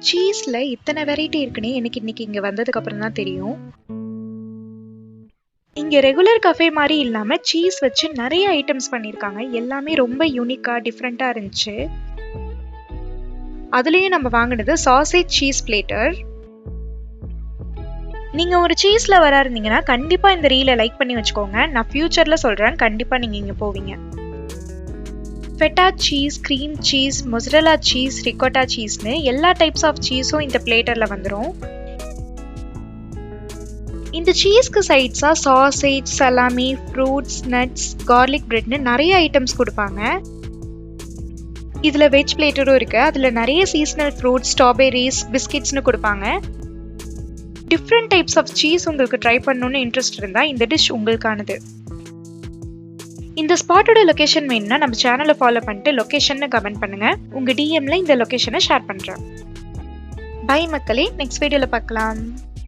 சீஸ்ல இத்தனை வெரைட்டி இருக்குன்னு எனக்கு இன்னைக்கு இங்க வந்ததுக்கு அப்புறம் தான் தெரியும். இங்க ரெகுலர் கஃபே மாதிரி இல்லாம சீஸ் வச்சு நிறைய ஐட்டம்ஸ் பண்ணிருக்காங்க. எல்லாமே ரொம்ப யூனிக்கா டிஃப்ரெண்டா இருந்துச்சு. அதுலயும் நம்ம வாங்கினது சாசேஜ் சீஸ் பிளேட்டர். நீங்க ஒரு சீஸ் லவரா இருந்தீங்கன்னா கண்டிப்பா இந்த ரீலை லைக் பண்ணி வச்சுக்கோங்க. நான் ஃபியூச்சர்ல சொல்றேன், கண்டிப்பா நீங்க இங்க போவீங்க. Feta cheese, cream cheese, mozzarella cheese, ricotta சீஸ்னு எல்லா டைப்ஸ் ஆஃப் சீஸும் இந்த பிளேட்டர்ல வந்துடும். இந்த சீஸ்க்கு சைட்ஸா sausage, salami, fruits, nuts, garlic பிரெட்னு நிறைய ஐட்டம்ஸ் கொடுப்பாங்க. இதுல வெஜ் பிளேட்டரும் இருக்கு. அதுல நிறைய சீசனல் ஃப்ரூட்ஸ், ஸ்ட்ராபெரிஸ், பிஸ்கெட்ஸ்னு கொடுப்பாங்க. டிஃப்ரெண்ட் டைப்ஸ் ஆஃப் சீஸ் உங்களுக்கு ட்ரை பண்ணணும்னு இன்ட்ரெஸ்ட் இருந்தா இந்த டிஷ் உங்களுக்கானது. இந்த ஸ்பாட்டோட லொகேஷன் வேணும்னா நம்ம சேனலை ஃபாலோ பண்ணிட்டு லொகேஷன் கமெண்ட் பண்ணுங்க. உங்க டிஎம்ல இந்த லொகேஷனை ஷேர் பண்றேன். பை மக்களே, நெக்ஸ்ட் வீடியோல பார்க்கலாம்.